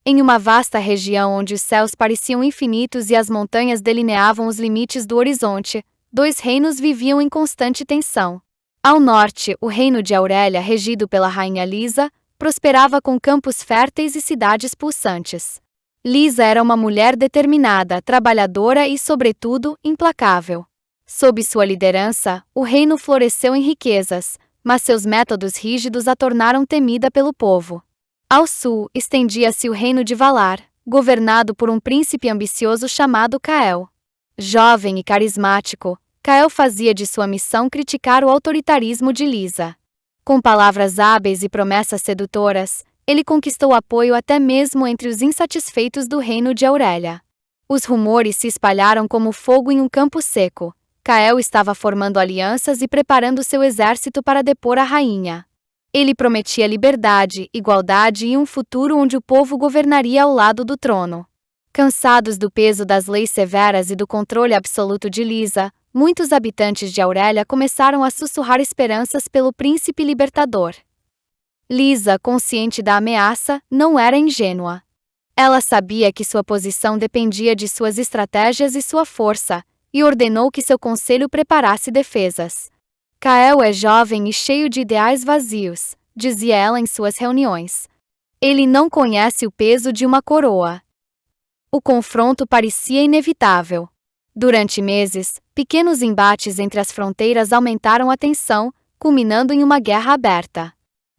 Em uma vasta região onde os céus pareciam infinitos e as montanhas delineavam os limites do horizonte, dois reinos viviam em constante tensão. Ao norte, o reino de Aurélia, regido pela rainha Lisa, prosperava com campos férteis e cidades pulsantes. Lisa era uma mulher determinada, trabalhadora e, sobretudo, implacável. Sob sua liderança, o reino floresceu em riquezas, mas seus métodos rígidos a tornaram temida pelo povo. Ao sul, estendia-se o reino de Valar, governado por um príncipe ambicioso chamado Cael. Jovem e carismático, Cael fazia de sua missão criticar o autoritarismo de Lisa. Com palavras hábeis e promessas sedutoras, ele conquistou apoio até mesmo entre os insatisfeitos do reino de Aurélia. Os rumores se espalharam como fogo em um campo seco. Cael estava formando alianças e preparando seu exército para depor a rainha. Ele prometia liberdade, igualdade e um futuro onde o povo governaria ao lado do trono. Cansados do peso das leis severas e do controle absoluto de Lisa, muitos habitantes de Aurélia começaram a sussurrar esperanças pelo príncipe libertador. Lisa, consciente da ameaça, não era ingênua. Ela sabia que sua posição dependia de suas estratégias e sua força, e ordenou que seu conselho preparasse defesas. Cael é jovem e cheio de ideais vazios, dizia ela em suas reuniões. Ele não conhece o peso de uma coroa. O confronto parecia inevitável. Durante meses, pequenos embates entre as fronteiras aumentaram a tensão, culminando em uma guerra aberta.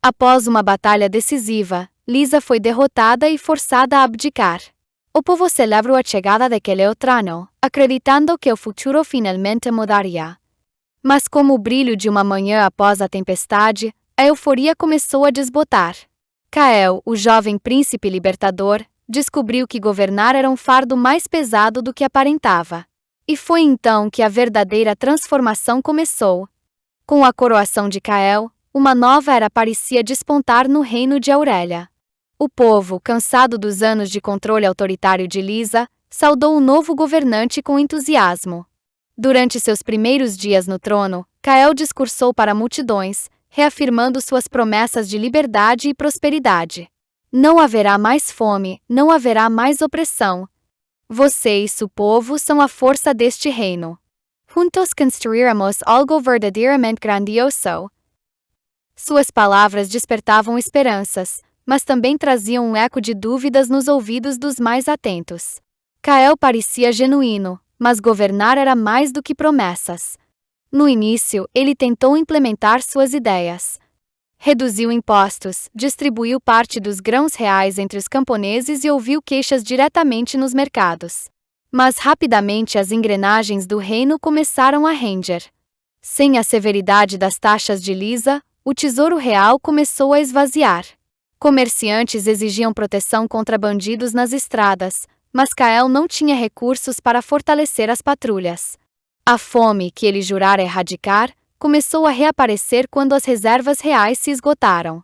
Após uma batalha decisiva, Lisa foi derrotada e forçada a abdicar. O povo celebrou a chegada daquele outono, acreditando que o futuro finalmente mudaria. Mas como o brilho de uma manhã após a tempestade, a euforia começou a desbotar. Cael, o jovem príncipe libertador, descobriu que governar era um fardo mais pesado do que aparentava. E foi então que a verdadeira transformação começou. Com a coroação de Cael, uma nova era parecia despontar no reino de Aurélia. O povo, cansado dos anos de controle autoritário de Lisa, saudou o novo governante com entusiasmo. Durante seus primeiros dias no trono, Cael discursou para multidões, reafirmando suas promessas de liberdade e prosperidade. Não haverá mais fome, não haverá mais opressão. Vocês, o povo, são a força deste reino. Juntos construiremos algo verdadeiramente grandioso. Suas palavras despertavam esperanças, mas também traziam um eco de dúvidas nos ouvidos dos mais atentos. Cael parecia genuíno, mas governar era mais do que promessas. No início, ele tentou implementar suas ideias. Reduziu impostos, distribuiu parte dos grãos reais entre os camponeses e ouviu queixas diretamente nos mercados. Mas rapidamente as engrenagens do reino começaram a render. Sem a severidade das taxas de Lisa, o tesouro real começou a esvaziar. Comerciantes exigiam proteção contra bandidos nas estradas, mas Cael não tinha recursos para fortalecer as patrulhas. A fome, que ele jurara erradicar, começou a reaparecer quando as reservas reais se esgotaram.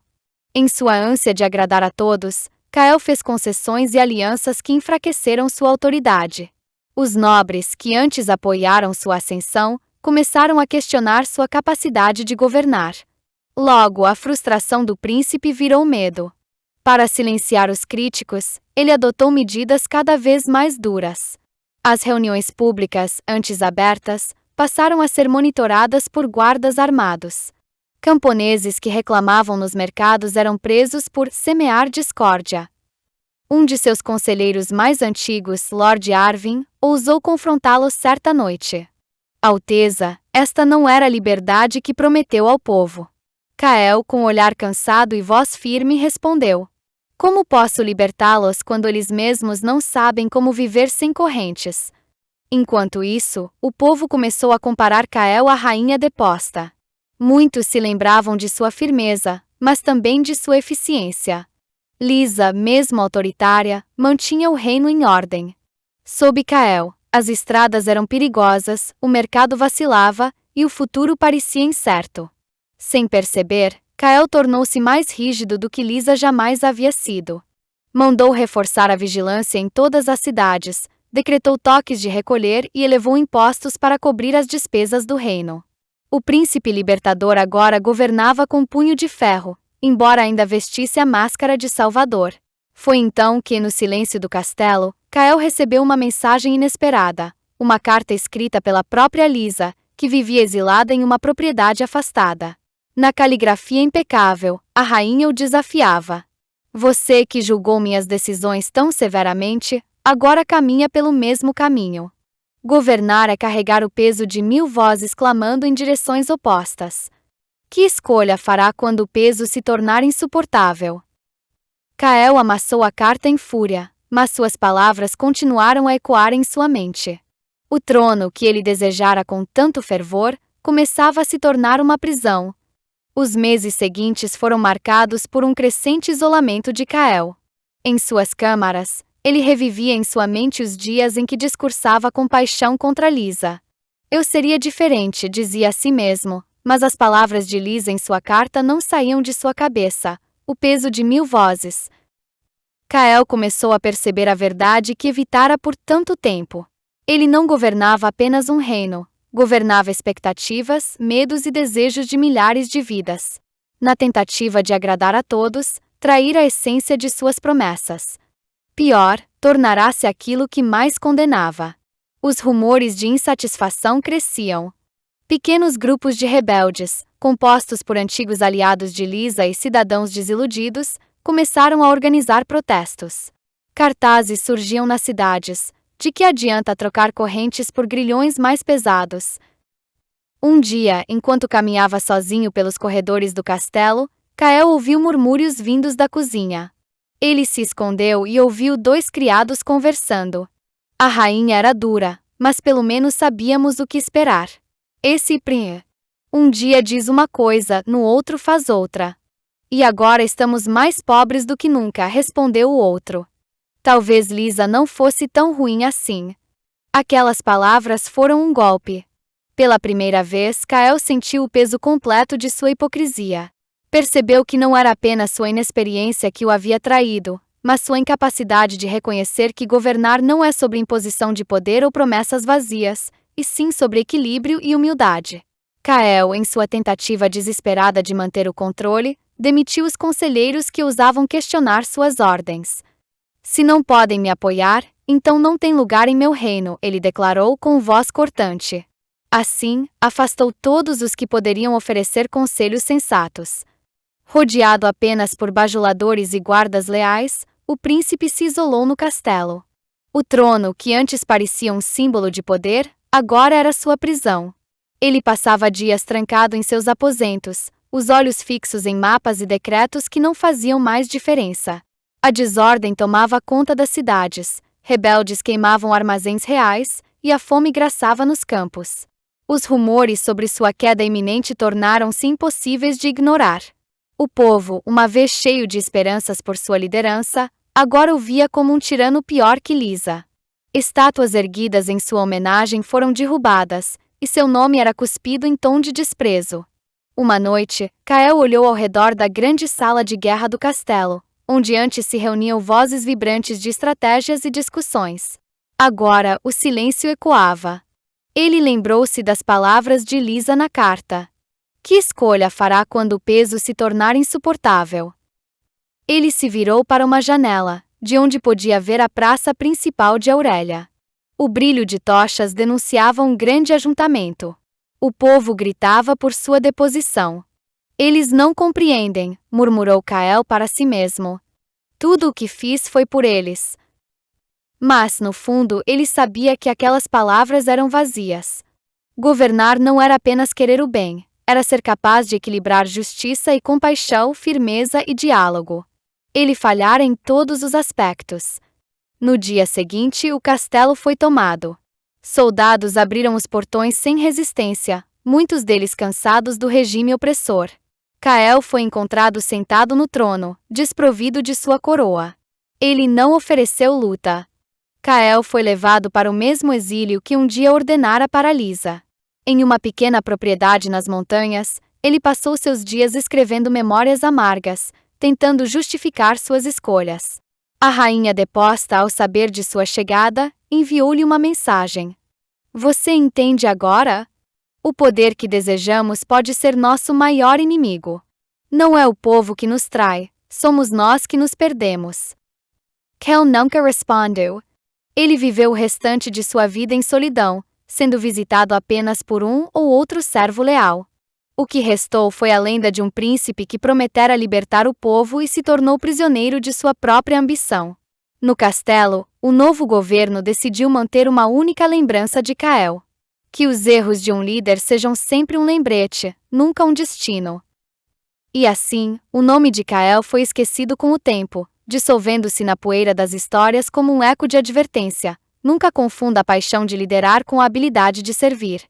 Em sua ânsia de agradar a todos, Cael fez concessões e alianças que enfraqueceram sua autoridade. Os nobres, que antes apoiaram sua ascensão, começaram a questionar sua capacidade de governar. Logo, a frustração do príncipe virou medo. Para silenciar os críticos, ele adotou medidas cada vez mais duras. As reuniões públicas, antes abertas, passaram a ser monitoradas por guardas armados. Camponeses que reclamavam nos mercados eram presos por semear discórdia. Um de seus conselheiros mais antigos, Lord Arvin, ousou confrontá-lo certa noite. Alteza, esta não era a liberdade que prometeu ao povo. Cael, com olhar cansado e voz firme, respondeu: Como posso libertá-los quando eles mesmos não sabem como viver sem correntes? Enquanto isso, o povo começou a comparar Cael à rainha deposta. Muitos se lembravam de sua firmeza, mas também de sua eficiência. Lisa, mesmo autoritária, mantinha o reino em ordem. Sob Cael, as estradas eram perigosas, o mercado vacilava e o futuro parecia incerto. Sem perceber, Cael tornou-se mais rígido do que Lisa jamais havia sido. Mandou reforçar a vigilância em todas as cidades, decretou toques de recolher e elevou impostos para cobrir as despesas do reino. O príncipe libertador agora governava com punho de ferro, embora ainda vestisse a máscara de Salvador. Foi então que, no silêncio do castelo, Kael recebeu uma mensagem inesperada, uma carta escrita pela própria Lisa, que vivia exilada em uma propriedade afastada. Na caligrafia impecável, a rainha o desafiava. Você que julgou minhas decisões tão severamente, agora caminha pelo mesmo caminho. Governar é carregar o peso de 1000 vozes clamando em direções opostas. Que escolha fará quando o peso se tornar insuportável? Kael amassou a carta em fúria, mas suas palavras continuaram a ecoar em sua mente. O trono que ele desejara com tanto fervor começava a se tornar uma prisão. Os meses seguintes foram marcados por um crescente isolamento de Kael. Em suas câmaras, ele revivia em sua mente os dias em que discursava com paixão contra Lisa. Eu seria diferente, dizia a si mesmo, mas as palavras de Lisa em sua carta não saíam de sua cabeça, o peso de 1000 vozes. Kael começou a perceber a verdade que evitara por tanto tempo. Ele não governava apenas um reino, governava expectativas, medos e desejos de milhares de vidas. Na tentativa de agradar a todos, trair a essência de suas promessas. Pior, tornará-se aquilo que mais condenava. Os rumores de insatisfação cresciam. Pequenos grupos de rebeldes, compostos por antigos aliados de Lisa e cidadãos desiludidos, começaram a organizar protestos. Cartazes surgiam nas cidades. De que adianta trocar correntes por grilhões mais pesados? Um dia, enquanto caminhava sozinho pelos corredores do castelo, Kael ouviu murmúrios vindos da cozinha. Ele se escondeu e ouviu 2 criados conversando. A rainha era dura, mas pelo menos sabíamos o que esperar. Esse Prince. Um dia diz uma coisa, no outro faz outra. E agora estamos mais pobres do que nunca, respondeu o outro. Talvez Lisa não fosse tão ruim assim. Aquelas palavras foram um golpe. Pela primeira vez, Kael sentiu o peso completo de sua hipocrisia. Percebeu que não era apenas sua inexperiência que o havia traído, mas sua incapacidade de reconhecer que governar não é sobre imposição de poder ou promessas vazias, e sim sobre equilíbrio e humildade. Kael, em sua tentativa desesperada de manter o controle, demitiu os conselheiros que ousavam questionar suas ordens. Se não podem me apoiar, então não tem lugar em meu reino, ele declarou com voz cortante. Assim, afastou todos os que poderiam oferecer conselhos sensatos. Rodeado apenas por bajuladores e guardas leais, o príncipe se isolou no castelo. O trono, que antes parecia um símbolo de poder, agora era sua prisão. Ele passava dias trancado em seus aposentos, os olhos fixos em mapas e decretos que não faziam mais diferença. A desordem tomava conta das cidades, rebeldes queimavam armazéns reais, e a fome graçava nos campos. Os rumores sobre sua queda iminente tornaram-se impossíveis de ignorar. O povo, uma vez cheio de esperanças por sua liderança, agora o via como um tirano pior que Lisa. Estátuas erguidas em sua homenagem foram derrubadas, e seu nome era cuspido em tom de desprezo. Uma noite, Kael olhou ao redor da grande sala de guerra do castelo, onde antes se reuniam vozes vibrantes de estratégias e discussões. Agora, o silêncio ecoava. Ele lembrou-se das palavras de Lisa na carta. Que escolha fará quando o peso se tornar insuportável? Ele se virou para uma janela, de onde podia ver a praça principal de Aurélia. O brilho de tochas denunciava um grande ajuntamento. O povo gritava por sua deposição. Eles não compreendem, murmurou Kael para si mesmo. Tudo o que fiz foi por eles. Mas, no fundo, ele sabia que aquelas palavras eram vazias. Governar não era apenas querer o bem, era ser capaz de equilibrar justiça e compaixão, firmeza e diálogo. Ele falhara em todos os aspectos. No dia seguinte, o castelo foi tomado. Soldados abriram os portões sem resistência, muitos deles cansados do regime opressor. Kael foi encontrado sentado no trono, desprovido de sua coroa. Ele não ofereceu luta. Kael foi levado para o mesmo exílio que um dia ordenara para Lisa. Em uma pequena propriedade nas montanhas, ele passou seus dias escrevendo memórias amargas, tentando justificar suas escolhas. A rainha, deposta ao saber de sua chegada, enviou-lhe uma mensagem. Você entende agora? O poder que desejamos pode ser nosso maior inimigo. Não é o povo que nos trai, somos nós que nos perdemos. Kel nunca respondeu. Ele viveu o restante de sua vida em solidão, sendo visitado apenas por um ou outro servo leal. O que restou foi a lenda de um príncipe que prometera libertar o povo e se tornou prisioneiro de sua própria ambição. No castelo, o novo governo decidiu manter uma única lembrança de Kael. Que os erros de um líder sejam sempre um lembrete, nunca um destino. E assim, o nome de Kael foi esquecido com o tempo, dissolvendo-se na poeira das histórias como um eco de advertência. Nunca confunda a paixão de liderar com a habilidade de servir.